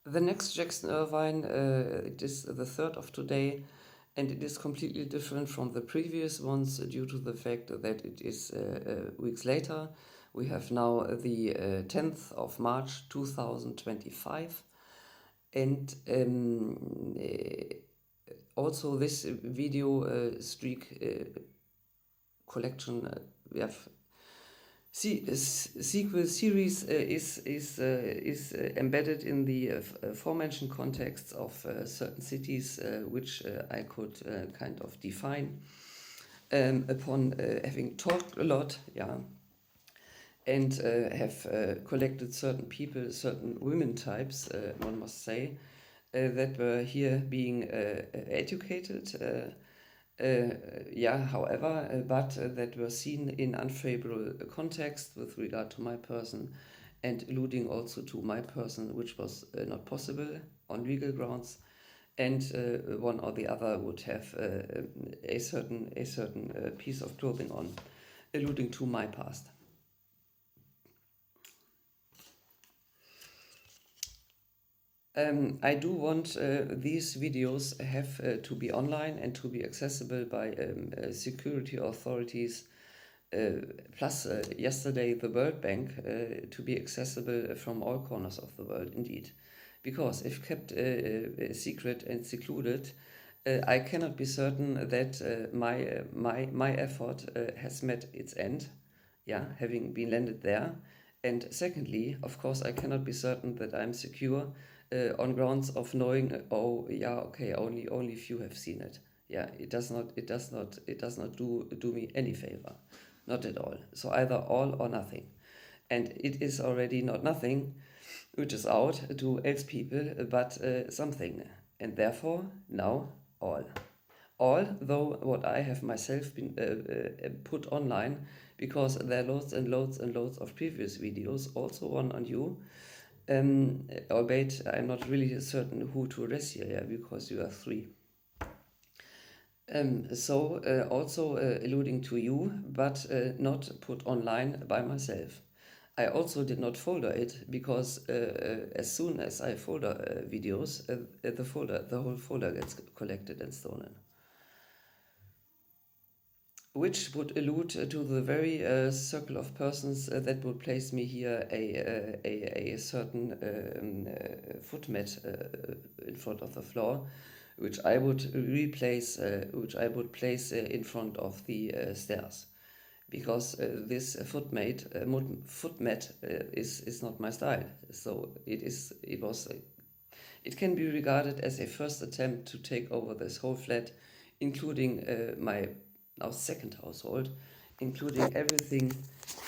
The next Jackson Irvine, it is the third of today, and it is completely different from the previous ones due to the fact that it is weeks later. We have now the 10th of March 2025, and also this video streak collection we have sequel series is embedded in the aforementioned contexts of certain cities which I could kind of define upon having talked a lot, yeah, and have collected certain people, certain women types, one must say, that were here being educated. However, but that were seen in unfavorable context with regard to my person and alluding also to my person, which was not possible on legal grounds, and one or the other would have a certain piece of clothing on, alluding to my past. I do want these videos have to be online and to be accessible by security authorities, plus yesterday the World Bank, to be accessible from all corners of the world, indeed. Because if kept secret and secluded, I cannot be certain that my effort has met its end, yeah, having been landed there. And secondly, of course, I cannot be certain that I'm secure on grounds of knowing, oh yeah, okay, only few have seen it. Yeah, it does not do me any favor, not at all. So either all or nothing, and it is already not nothing, which is out to else people, but something, and therefore now all. Although what I have myself been put online, because there are loads and loads and loads of previous videos, also one on you. Albeit I'm not really certain who to address here, yeah, because you are three. Also alluding to you, but not put online by myself. I also did not folder it because as soon as I folder videos, the whole folder gets collected and stolen. Which would allude to the very circle of persons that would place me here a certain footmat in front of the floor, which I would replace, which I would place in front of the stairs, because this footmat is not my style. So it can be regarded as a first attempt to take over this whole flat, including my now second household, including everything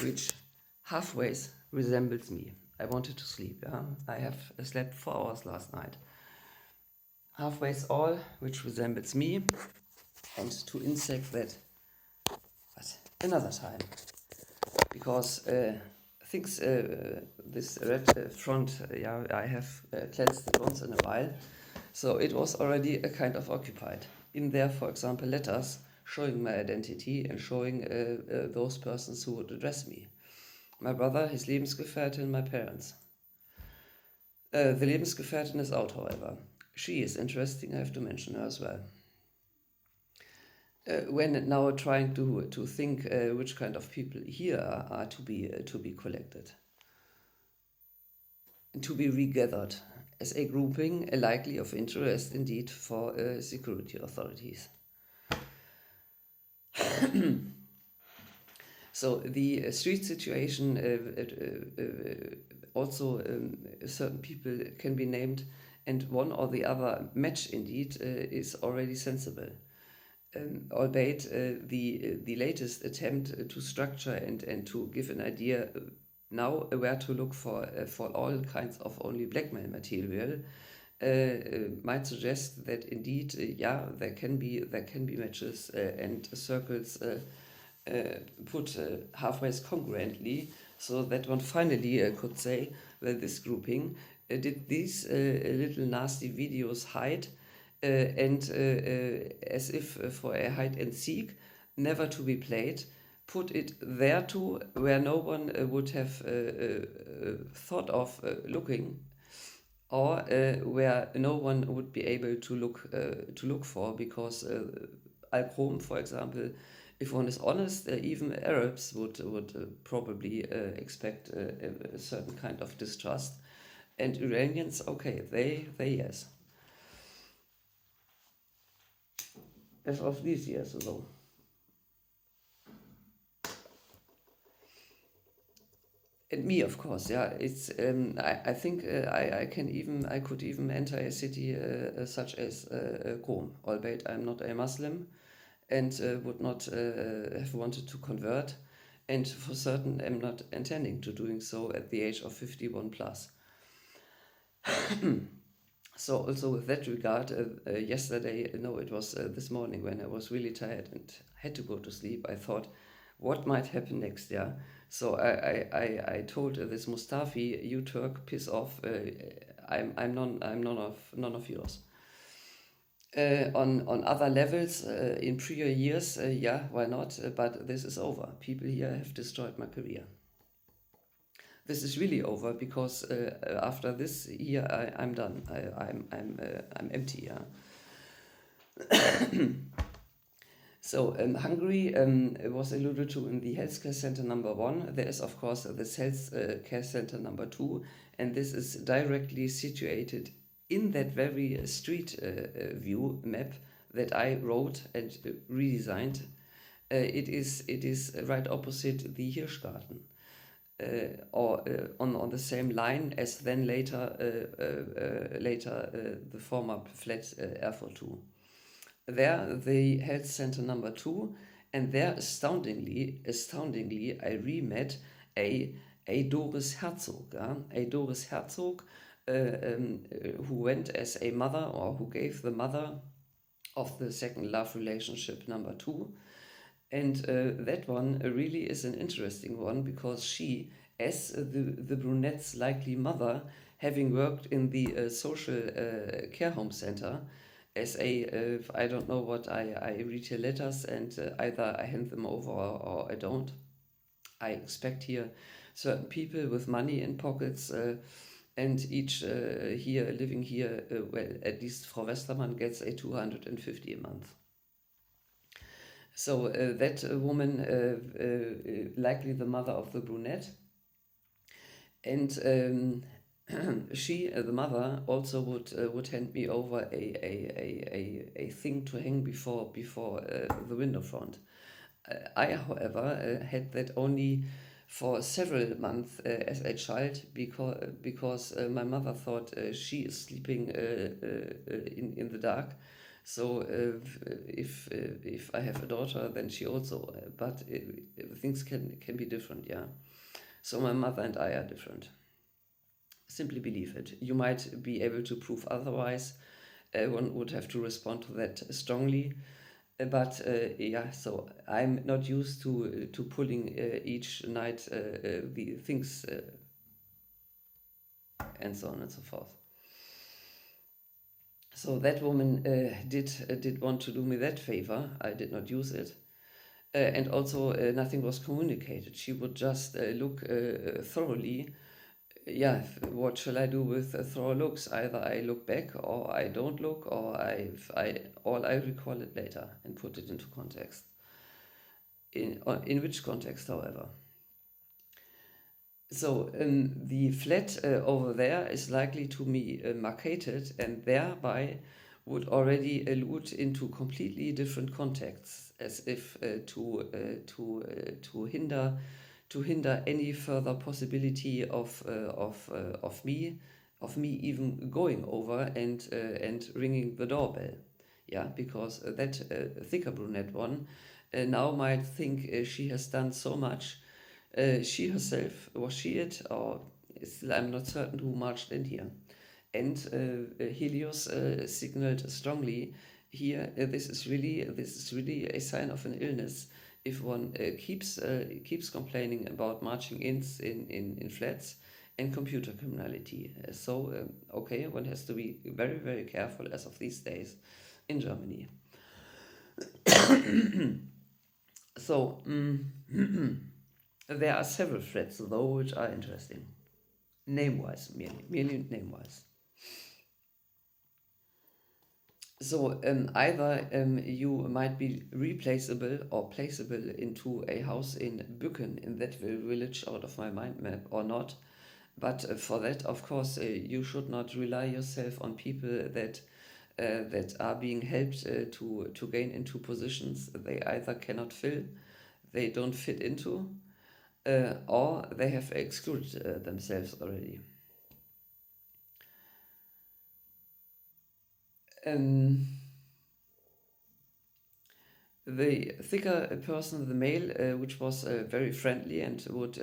which halfway resembles me. I wanted to sleep, yeah? I have slept 4 hours last night. Halfway all which resembles me, and to insect that, but another time. Because things, this red front, yeah, I have cleansed it once in a while, so it was already a kind of occupied. In there, for example, letters showing my identity and showing those persons who would address me. My brother, his Lebensgefährtin, my parents. The Lebensgefährtin is out, however. She is interesting, I have to mention her as well. When now trying to think which kind of people here are to be collected, to be regathered as a grouping likely of interest indeed for security authorities. So the street situation, also certain people can be named, and one or the other match indeed is already sensible. Albeit the latest attempt to structure and to give an idea now where to look for all kinds of only blackmail material might suggest that indeed, there can be matches and circles put halfway congruently, so that one finally could say, well, this grouping did these little nasty videos hide, and as if for a hide and seek, never to be played, put it there too, where no one would have thought of looking, or where no one would be able to look for, because Al-Qom, for example, if one is honest, even Arabs would probably expect a certain kind of distrust, and Iranians, okay, they yes. As of these years, though. And me, of course, yeah. It's I think I could even enter a city such as Qom, albeit I'm not a Muslim, and would not have wanted to convert, and for certain am not intending to doing so at the age of 51 plus. So also with that regard, yesterday, no, it was this morning when I was really tired and had to go to sleep, I thought, what might happen next, yeah? So I told this Mustafi, you Turk, piss off, I'm none of yours. On other levels, in prior years, yeah, why not? But this is over. People here have destroyed my career. This is really over, because after this year I'm done. I'm empty. Yeah. So Hungary was alluded to in the healthcare center number 1. There is, of course, this health care center number 2, and this is directly situated in that very street view map that I wrote and redesigned. It is right opposite the Hirschgarten. Or on the same line as then later the former flat Erfurt 2. There, the health center number 2, and there astoundingly, I re-met a Doris Herzog, a Doris Herzog, who went as a mother, or who gave the mother of the second love relationship number 2. And that one really is an interesting one, because she, as the brunette's likely mother, having worked in the social care home center, as a, I don't know what, I read her letters, and either I hand them over or I don't. I expect here certain people with money in pockets, and each here living here, well, at least Frau Westermann gets a 250 a month. So that woman, likely the mother of the brunette, and she, the mother, also would hand me over a thing to hang before the window front. I, however, had that only for several months as a child, because my mother thought she is sleeping in the dark. So if I have a daughter, then she also. But things can be different, yeah. So my mother and I are different. Simply believe it. You might be able to prove otherwise. One would have to respond to that strongly. But yeah, so I'm not used to pulling each night the things and so on and so forth. So that woman did want to do me that favor. I did not use it. And also nothing was communicated. She would just look thoroughly. Yeah, what shall I do with thorough looks? Either I look back, or I don't look, or I recall it later and put it into context. In which context, however? So the flat over there is likely to be marketed, and thereby would already allude into completely different contexts, as if to hinder any further possibility of me even going over and ringing the doorbell. Yeah, because that thicker brunette one now might think she has done so much. She herself, was she it, or still I'm not certain who marched in here. And Helios signaled strongly here. This is really a sign of an illness. If one keeps complaining about marching ins in flats and computer criminality. So okay, one has to be very, very careful as of these days in Germany. So there are several threats, though, which are interesting. Name-wise, merely name-wise. So either you might be replaceable or placeable into a house in Bücken, in that village out of my mind map, or not. But for that, of course, you should not rely yourself on people that are being helped to gain into positions they either cannot fill, they don't fit into, or they have excluded themselves already. The thicker person, the male, which was very friendly and would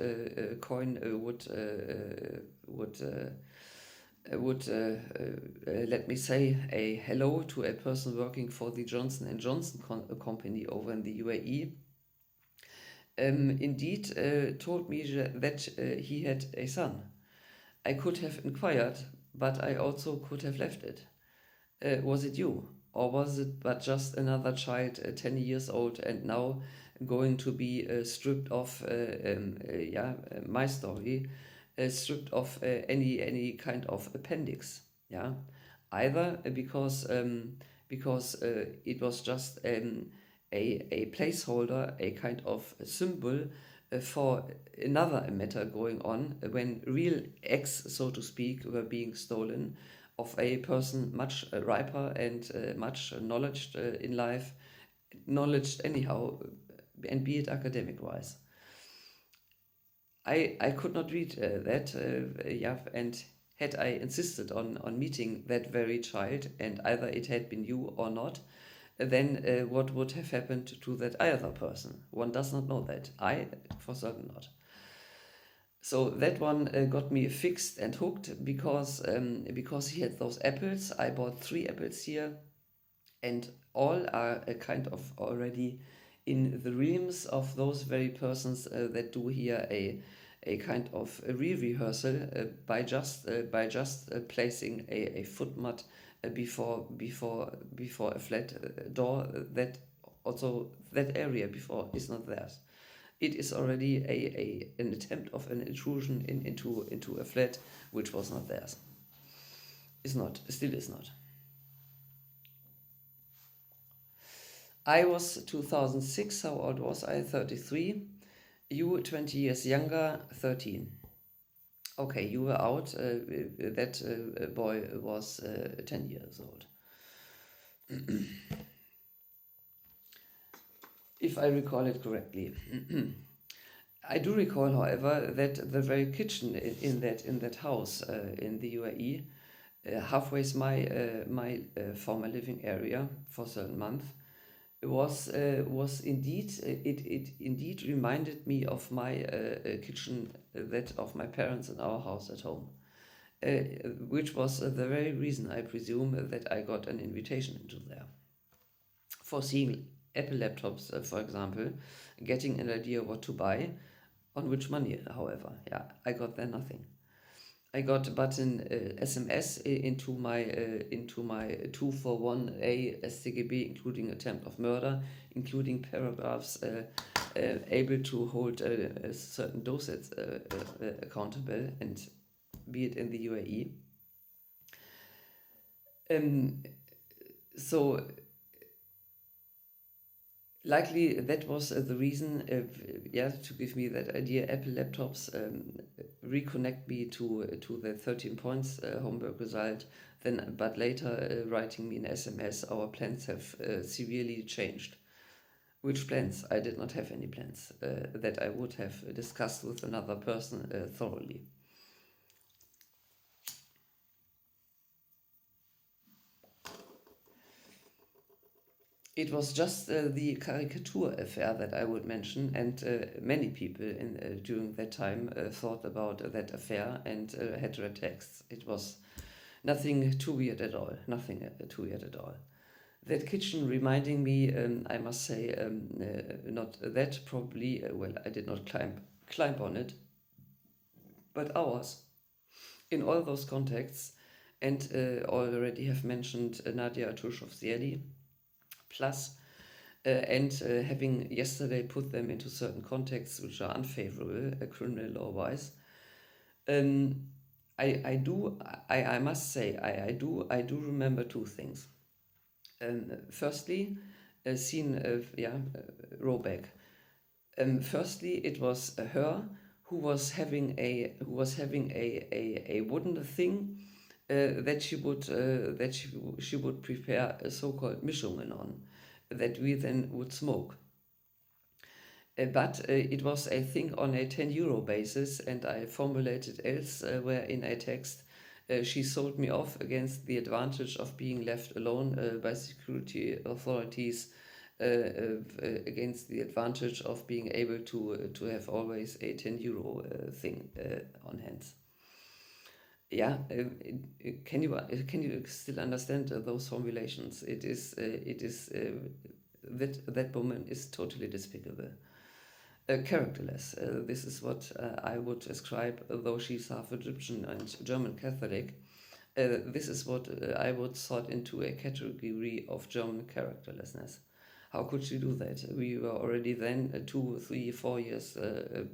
let me say a hello to a person working for the Johnson and Johnson company over in the UAE. Indeed, told me that he had a son. I could have inquired, but I also could have left it. Was it you? Or was it but just another child, 10 years old, and now going to be stripped of, my story, stripped of any kind of appendix? Yeah, either because it was just a placeholder, a kind of symbol for another matter going on when real eggs, so to speak, were being stolen of a person much riper and much knowledge in life, knowledge anyhow, and be it academic wise. I could not read that, and had I insisted on meeting that very child, and either it had been you or not, then what would have happened to that other person? One does not know that. I, for certain, not. So that one got me fixed and hooked because he had those apples. I bought 3 apples here, and all are a kind of already in the realms of those very persons that do here a kind of a re-rehearsal by just placing a foot mat before a flat door that also that area before is not theirs. It is already an attempt of an intrusion into a flat which was not theirs. Still is not. I was 2006, how old was I? 33. You 20 years younger, 13. Okay, you were out. That boy was 10 years old. If I recall it correctly. I do recall, however, that the very kitchen in that house in the UAE, halfway my former living area for a certain month, was indeed it indeed reminded me of my kitchen that of my parents in our house at home, which was the very reason I presume that I got an invitation into there for seeing Apple laptops, for example, getting an idea what to buy, on which money, however. Yeah, I got there nothing. I got but an SMS into my 241A StGB, including attempt of murder, including paragraphs able to hold certain dosage accountable, and be it in the UAE. So likely that was the reason, to give me that idea. Apple laptops reconnect me to the 13 points homework result. Then, but later writing me an SMS, our plans have severely changed. Which plans? I did not have any plans that I would have discussed with another person thoroughly. It was just the caricature affair that I would mention, and many people during that time thought about that affair and had read texts. It was nothing too weird at all. Nothing too weird at all. That kitchen reminding me, I must say, not that probably. Well, I did not climb on it, but ours. In all those contexts, and already have mentioned Nadia Tushov-Zieli, plus and having yesterday put them into certain contexts which are unfavorable criminal law wise, I must say, I do remember two things. Firstly, scene, row back. Firstly, it was her who was having a wooden thing that she would prepare a so-called Mischungen on, that we then would smoke. But it was a thing on a 10 euro basis, and I formulated elsewhere in a text. She sold me off against the advantage of being left alone by security authorities, against the advantage of being able to have always a 10 euro thing on hands. Yeah, can you still understand those formulations? It is that woman is totally despicable. Characterless. This is what I would ascribe, though she's half Egyptian and German Catholic. This is what I would sort into a category of German characterlessness. How could she do that? We were already then 2, 3, 4 years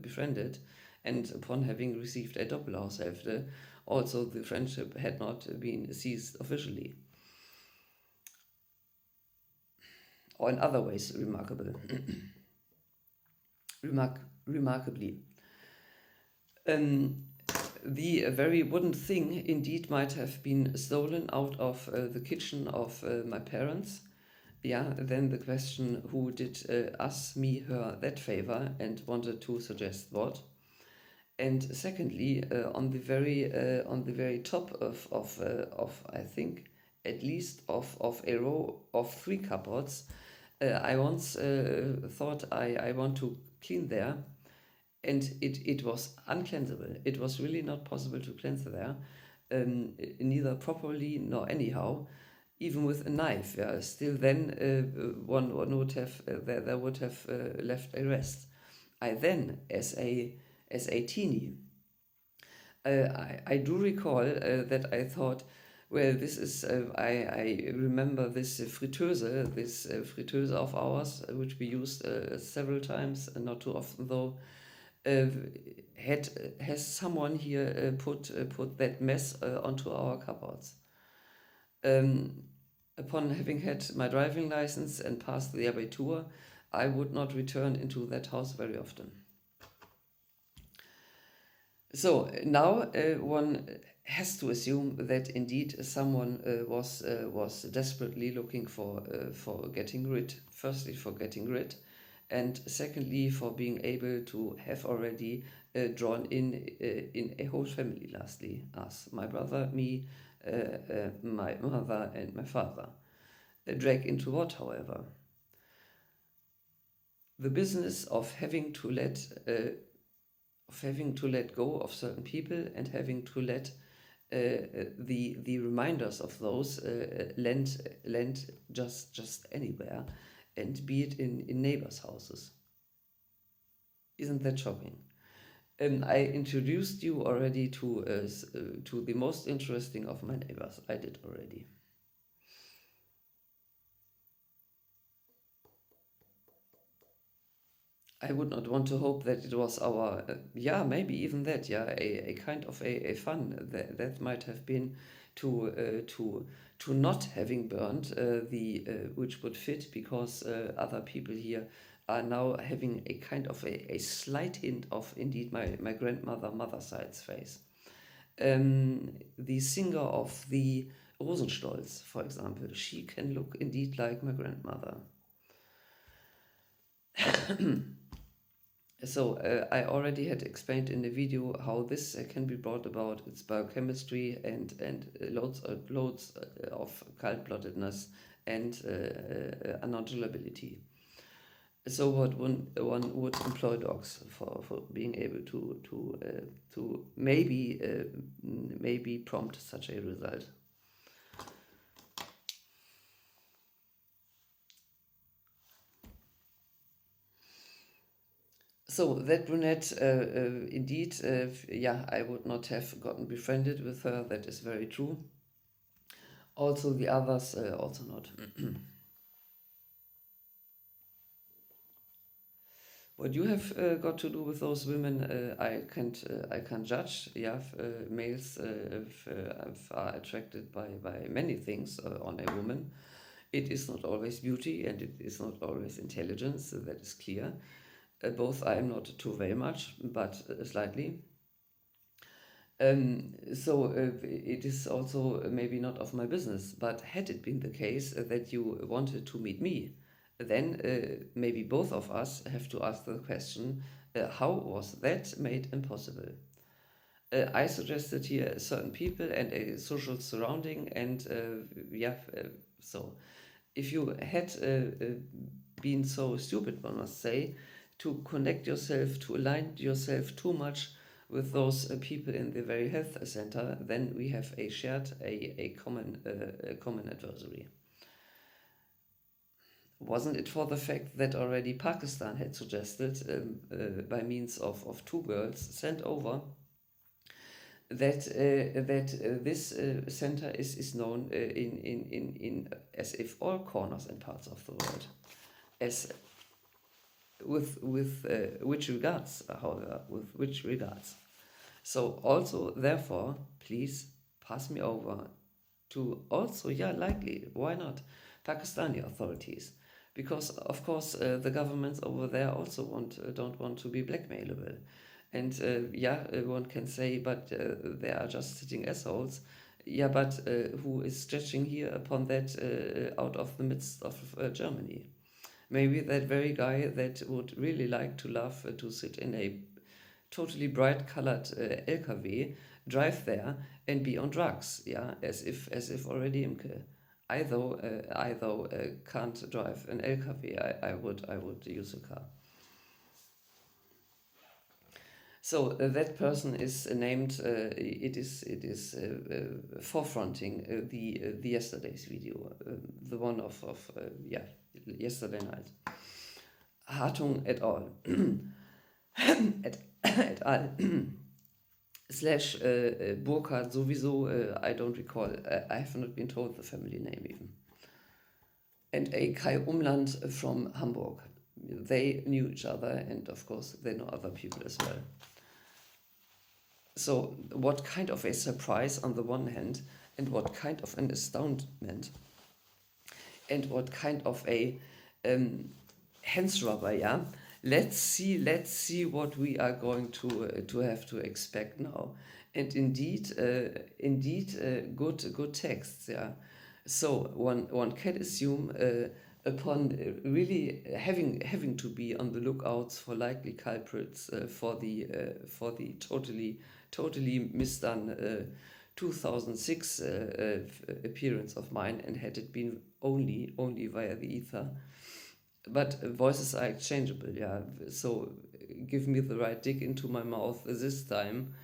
befriended, and upon having received a Doppelhaushälfte, also the friendship had not been ceased officially. Or in other ways remarkable. Remarkably. The very wooden thing indeed might have been stolen out of the kitchen of my parents. Yeah, then the question, who did us, me, her that favor and wanted to suggest what? And secondly, on the very top of I think at least of a row of 3 cupboards, I once thought I want to clean there, and it was uncleansable. It was really not possible to cleanse there, neither properly nor anyhow, even with a knife. Yeah, still then one would have there would have left a rest. I then, as a teenie, I do recall that I thought, well, this is, I remember this friteuse of ours, which we used several times, not too often though. Has someone here put that mess onto our cupboards? Upon having had my driving license and passed the Abitur, I would not return into that house very often. So now one has to assume that indeed someone was desperately looking for getting rid. Firstly, for getting rid, and secondly, for being able to have already drawn in a whole family. Lastly, us, my brother, me, my mother, and my father. Drag into what, however? The business of having to let go of certain people and having to let the reminders of those lend just anywhere, and be it in neighbors' houses. Isn't that shocking? I introduced you already to the most interesting of my neighbors. I did already. I would not want to hope that it was our, maybe even that, a kind of a fun that might have been to not having burned which would fit, because other people here are now having a kind of a slight hint of indeed my grandmother, mother's side's face. The singer of the Rosenstolz, for example, she can look indeed like my grandmother. So I already had explained in the video how this can be brought about. It's biochemistry and loads of cold-bloodedness and uncontrollability. So what one would employ dogs for being able to maybe prompt such a result. So that brunette, indeed, I would not have gotten befriended with her. That is very true. Also, the others, also not. What you have got to do with those women, I can't judge. Yeah, males are attracted by many things on a woman. It is not always beauty and it is not always intelligence, that is clear. Both I am not too very much, but slightly. It is also maybe not of my business, but had it been the case that you wanted to meet me, then maybe both of us have to ask the question, how was that made impossible? I suggested here certain people and a social surrounding, and so if you had been so stupid, one must say, to connect yourself, to align yourself too much with those people in the very health center, then we have a common adversary. Wasn't it for the fact that already Pakistan had suggested, by means of two girls sent over, that this center is known in as if all corners and parts of the world, as with which regards, however, with which regards. So also, therefore, please pass me over to also, likely, why not, Pakistani authorities, because of course the governments over there also don't want to be blackmailable. And one can say, but they are just sitting assholes. Yeah, but who is stretching here upon that out of the midst of Germany? Maybe that very guy that would really like to love to sit in a totally bright colored LKW, drive there and be on drugs, as if already Imke. I though can't drive an LKW, I would use a car. So that person is named. It is forefronting the yesterday's video, the one of yesterday night. Hartung et al. et al. Slash Burkhardt sowieso. I don't recall. I have not been told the family name even. And a Kai Umland from Hamburg. They knew each other, and of course they know other people as well. So what kind of a surprise on the one hand, and what kind of an astoundment, and what kind of a hands rubber, yeah? Let's see what we are going to have to expect now. And indeed, good texts, yeah. So one can assume upon really having to be on the lookouts for likely culprits for the totally misdone 2006 appearance of mine, and had it been only via the ether. But voices are exchangeable, yeah. So give me the right dick into my mouth this time.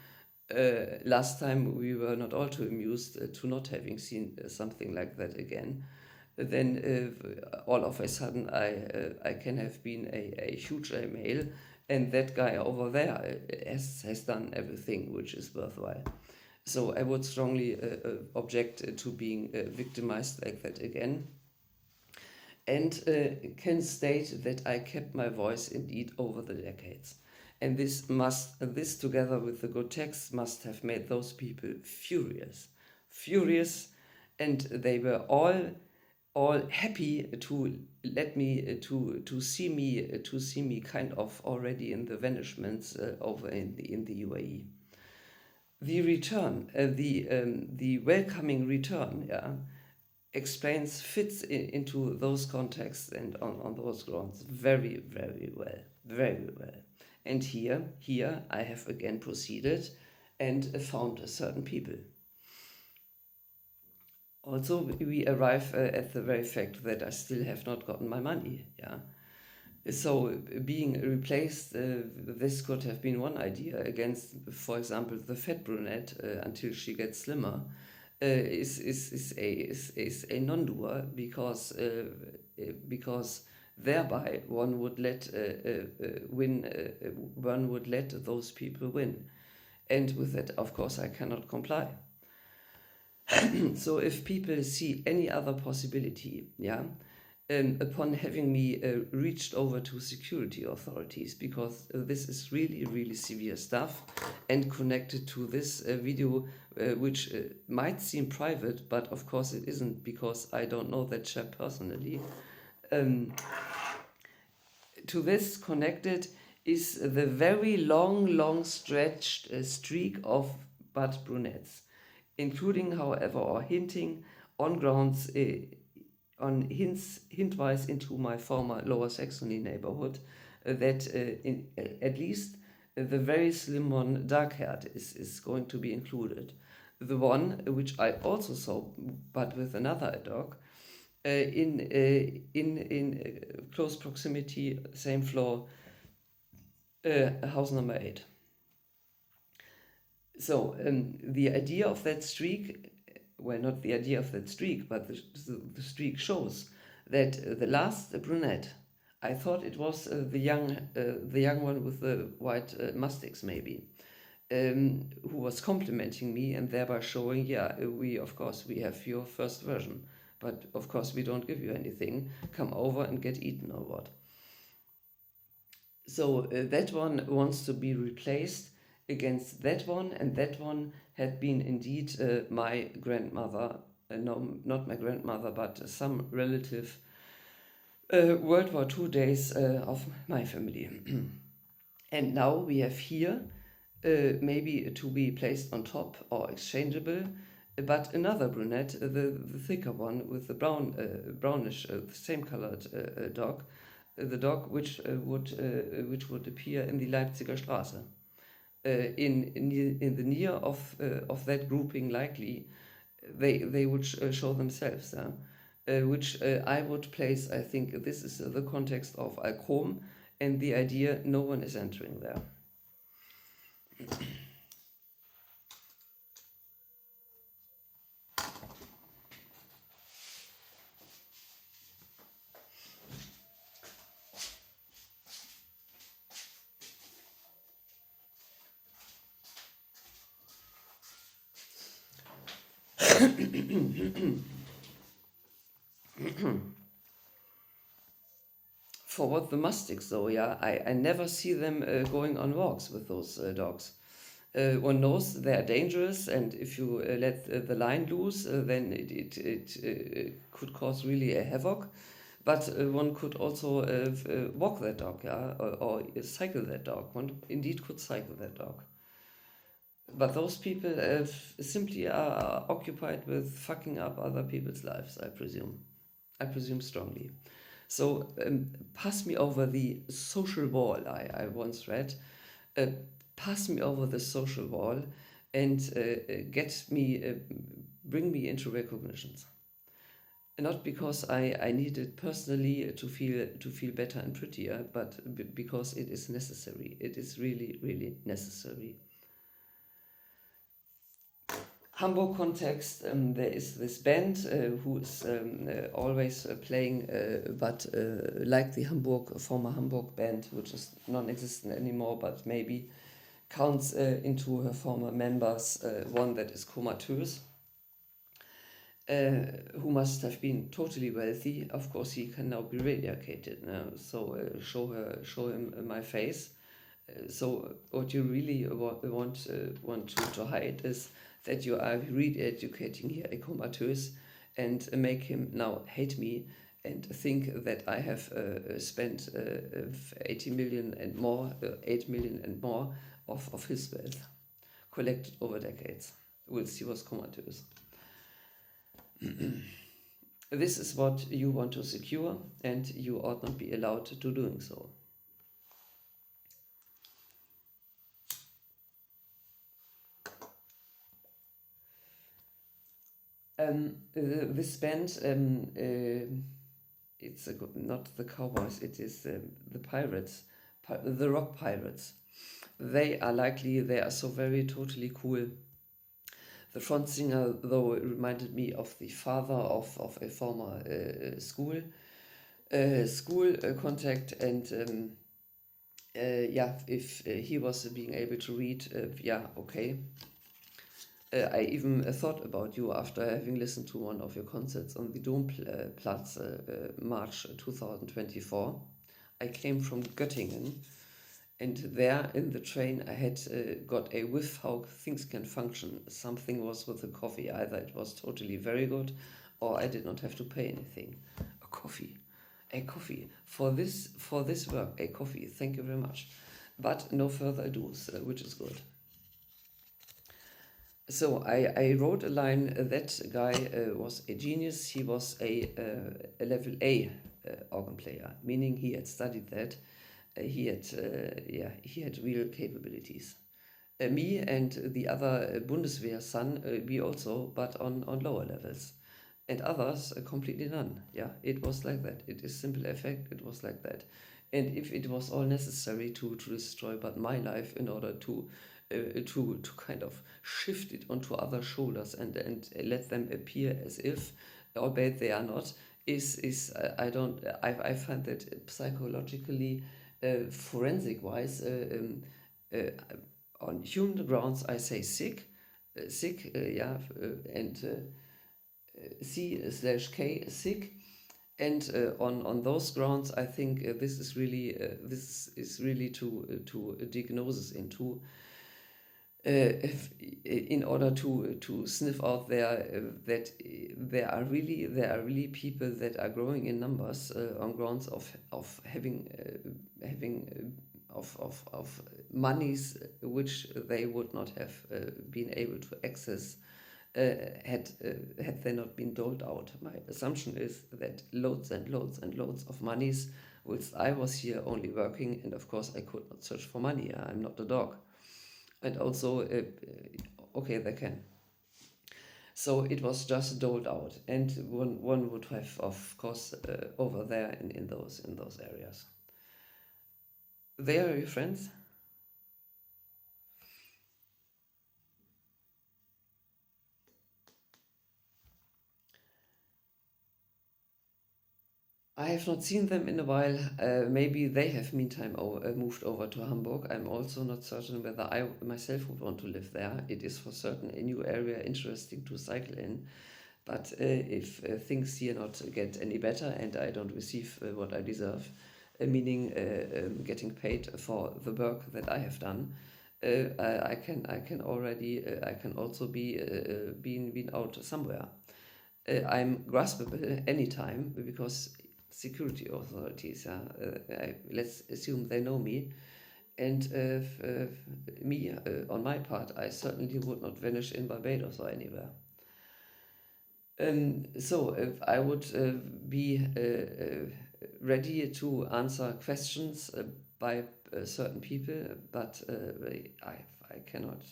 Last time we were not all too amused to not having seen something like that again. Then all of a sudden I can have been a huge male, and that guy over there has done everything which is worthwhile. So I would strongly object to being victimized like that again. And can state that I kept my voice indeed over the decades. And this together with the good text must have made those people furious, and they were all happy to let me to see me kind of already in the vanishments over in the UAE. The return, the welcoming return, fits into those contexts and on those grounds very well. And here I have again proceeded and found certain people. Also, we arrive at the very fact that I still have not gotten my money. So being replaced, this could have been one idea against, for example, the fat brunette until she gets slimmer. Is a non-doer, because thereby one would let those people win, and with that, of course, I cannot comply. So if people see any other possibility, upon having me reached over to security authorities, because this is really, really severe stuff and connected to this video, which might seem private, but of course it isn't, because I don't know that chap personally. To this connected is the very long stretched streak of butt brunettes, including, however, or hinting on grounds on hintwise into my former Lower Saxony neighborhood, that at least the very slim one, dark-haired, is going to be included. The one which I also saw, but with another dog, in close proximity, same floor, house number 8. So the idea of that streak, well, not the idea of that streak, but the streak shows that the last brunette, I thought it was the young one with the white mustaches, maybe, who was complimenting me and thereby showing, yeah, we have your first version, but of course we don't give you anything. Come over and get eaten or what. So that one wants to be replaced against that one, and that one had been indeed my grandmother, no, not my grandmother, but some relative, World War II days of my family. And now we have here, maybe to be placed on top or exchangeable, but another brunette, the thicker one with the brownish, same colored dog, the dog which would appear in the Leipziger Straße. In the near of that grouping, likely they would show themselves, which I would place. I think this is the context of Alcom and the idea no one is entering there. For what the mustics, though, yeah, I never see them going on walks with those dogs. One knows they are dangerous, and if you let the line loose, then it could cause really a havoc. But one could also walk that dog, yeah, or cycle that dog. One indeed could cycle that dog. But those people simply are occupied with fucking up other people's lives, I presume. I presume strongly. So pass me over the social wall, I once read. Pass me over the social wall and bring me into recognitions. Not because I need it personally to feel better and prettier, but because it is necessary. It is really, really necessary. Hamburg context, there is this band who is always playing, but like the former Hamburg band, which is non-existent anymore, but maybe counts into her former members, one that is comatose, who must have been totally wealthy. Of course, he can now be re-educated, so show him my face. So what you really want to hide is that you are re-educating here a comatose and make him now hate me and think that I have spent 80 million and more, 8 million and more of his wealth collected over decades whilst he was comatose. This is what you want to secure, and you ought not be allowed to doing so. This band, it's not the Cowboys, it is the Pirates, the Rock Pirates. They are so very totally cool. The front singer, though, reminded me of the father of a former school contact, and if he was being able to read, okay. I even thought about you after having listened to one of your concerts on the Domplatz, March 2024. I came from Göttingen, and there in the train I had got a whiff how things can function. Something was with the coffee. Either it was totally very good, or I did not have to pay anything. A coffee for this work. A coffee. Thank you very much. But no further ado, which is good. So I wrote a line. That guy was a genius. He was a level A organ player, meaning he had studied that. He had real capabilities. Me and the other Bundeswehr son, we also, but on lower levels. And others, completely none. Yeah, it was like that. It is simple effect, it was like that. And if it was all necessary to destroy but my life in order to kind of shift it onto other shoulders and let them appear as if, albeit they are not, I find that psychologically, forensic wise, on human grounds I say sick, and C/K sick, and on those grounds I think this is really to diagnosis into, in order to sniff out that there are really people that are growing in numbers on grounds of having of monies which they would not have been able to access had they not been doled out. My assumption is that loads and loads and loads of monies, whilst I was here only working, and of course I could not search for money. I'm not a dog. And also, okay, they can. So it was just doled out, and one would have, of course, over there in those areas. There are your friends. I have not seen them in a while. Maybe they have meantime moved over to Hamburg. I'm also not certain whether I myself would want to live there. It is for certain a new area interesting to cycle in. But if things here not get any better and I don't receive what I deserve, meaning getting paid for the work that I have done, I can also be been out somewhere. I'm graspable anytime because security authorities, let's assume they know me, and me on my part, I certainly would not vanish in Barbados or anywhere. So I would be ready to answer questions by certain people, but I cannot.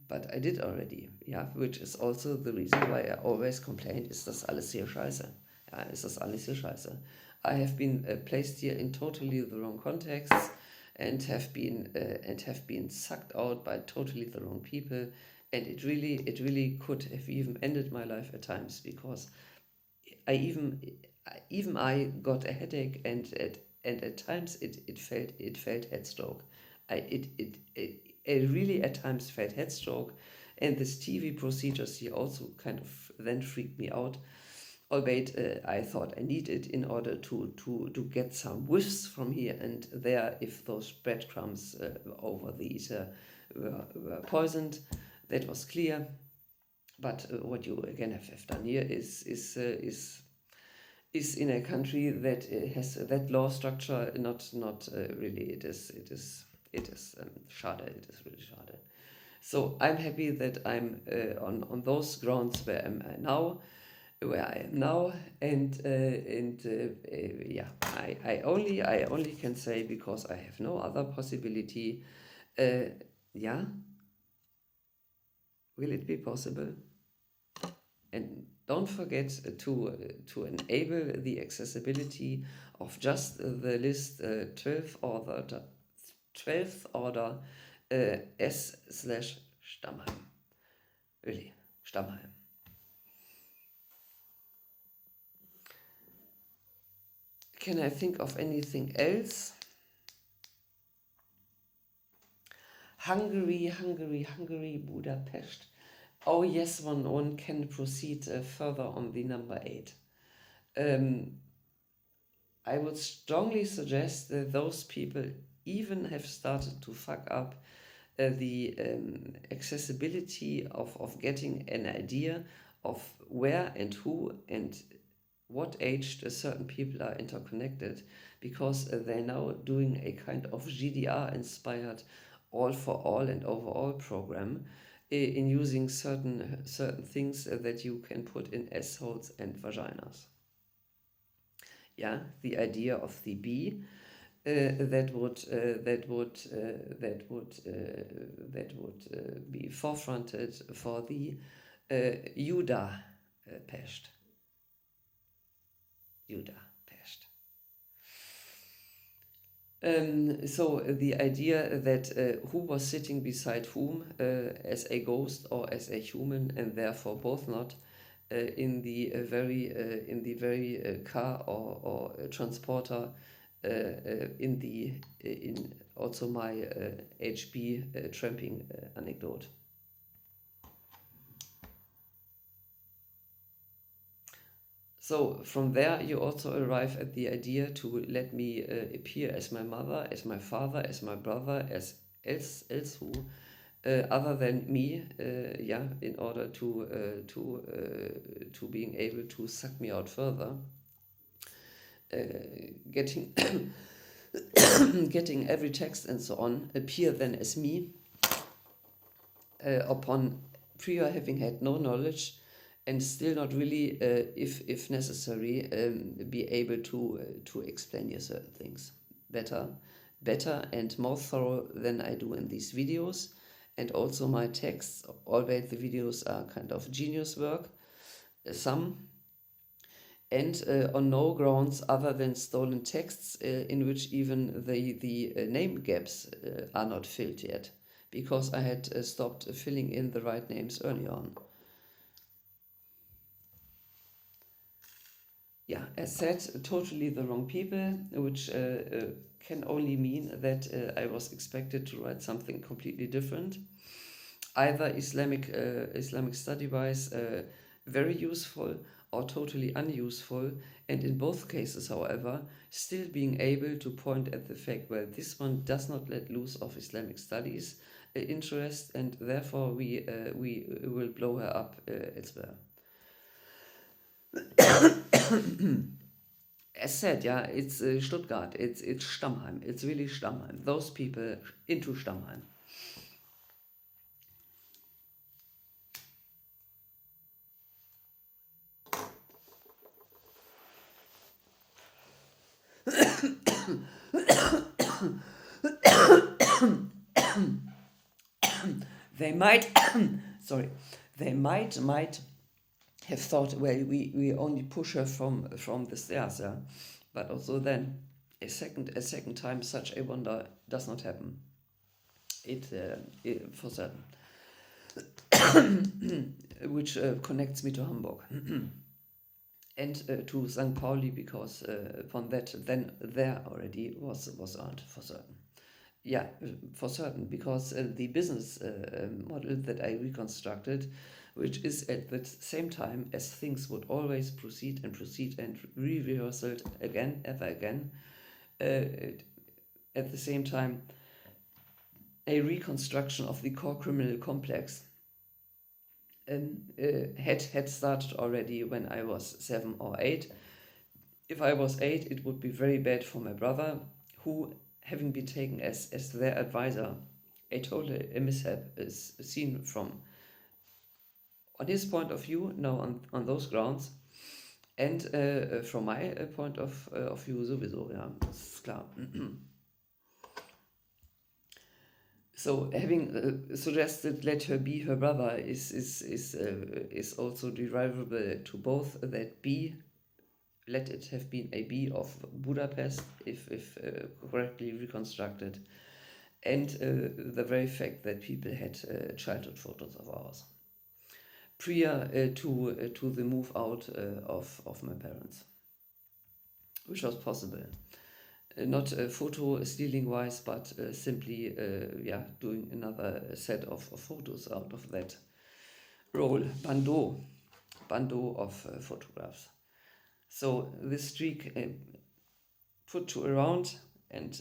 But I did already, yeah, which is also the reason why I always complain, ist das alles hier scheiße? Ja, ist das alles hier scheiße? I have been placed here in totally the wrong contexts and have been sucked out by totally the wrong people, and it really could have even ended my life at times, because I got a headache, and at times it felt head stroke. It really at times felt head stroke, and this TV procedures here also kind of then freaked me out. Albeit I thought I needed in order to get some whiffs from here and there if those breadcrumbs over the ether were poisoned. That was clear. But what you again have done here is in a country that has that law structure. Not really. It is schade. It is really schade. So I'm happy that I'm on those grounds where I am now, and yeah, I only can say, because I have no other possibility. Yeah, will it be possible? And don't forget to enable the accessibility of just the list 12th order S/Stammheim. Really, Stammheim. Can I think of anything else? Hungary, Budapest. Oh yes, one can proceed further on the number 8. I would strongly suggest that those people even have started to fuck up the accessibility of getting an idea of where and who and what age certain people are interconnected, because they're now doing a kind of GDR inspired all for all and overall program in using certain things that you can put in assholes and vaginas. Yeah, the idea of the B that would be forefronted for the Juda Pest. So the idea that who was sitting beside whom as a ghost or as a human, and therefore both not in the very car or transporter in also my HB tramping anecdote. So from there you also arrive at the idea to let me appear as my mother, as my father, as my brother, as else who other than me, in order to being able to suck me out further, getting getting every text and so on appear then as me upon prior having had no knowledge and still not really, if necessary, be able to explain you certain things better and more thorough than I do in these videos. And also my texts, albeit the videos are kind of genius work, some, and on no grounds other than stolen texts in which even the name gaps are not filled yet, because I had stopped filling in the right names early on. Yeah, as said, totally the wrong people, which can only mean that I was expected to write something completely different. Either Islamic study-wise very useful or totally unuseful, and in both cases, however, still being able to point at the fact, well, this one does not let loose of Islamic studies interest, and therefore we will blow her up as well. As said, yeah, it's Stuttgart, it's Stammheim, it's really Stammheim. Those people into Stammheim. They might, they might have thought, well, we only push her from the stairs, yeah. But also then, a second time, such a wonder does not happen. It for certain, which connects me to Hamburg and to St. Pauli, because upon that, then there already was earned for certain. Yeah, for certain, because the business model that I reconstructed, which is at the same time as things would always proceed and re-rehearsed again, ever again, at the same time, a reconstruction of the core criminal complex had started already when I was 7 or 8. If I was 8, it would be very bad for my brother, who, having been taken as their advisor, a total mishap is seen from, on his point of view, now on those grounds, and from my point of view sowieso, ja, das ist klar. So having suggested let her be her brother is also derivable to both that B, let it have been a B of Budapest if correctly reconstructed, and the very fact that people had childhood photos of ours prior to the move out of my parents, which was possible. not photo stealing wise, but simply doing another set of photos out of that roll, bando of photographs. So this streak put to around and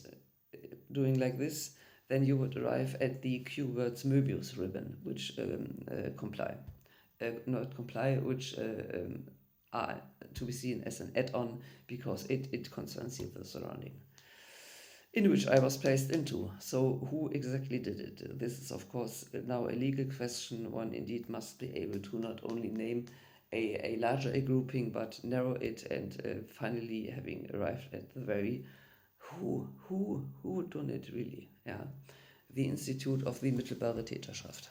doing like this, then you would arrive at the keywords Möbius ribbon, which which are to be seen as an add-on because it concerns the surrounding in which I was placed into. So who exactly did it? This is of course now a legal question. One indeed must be able to not only name a larger grouping but narrow it, and finally having arrived at the very who done it really? Yeah, the Institute of the Mittelbare Täterschaft.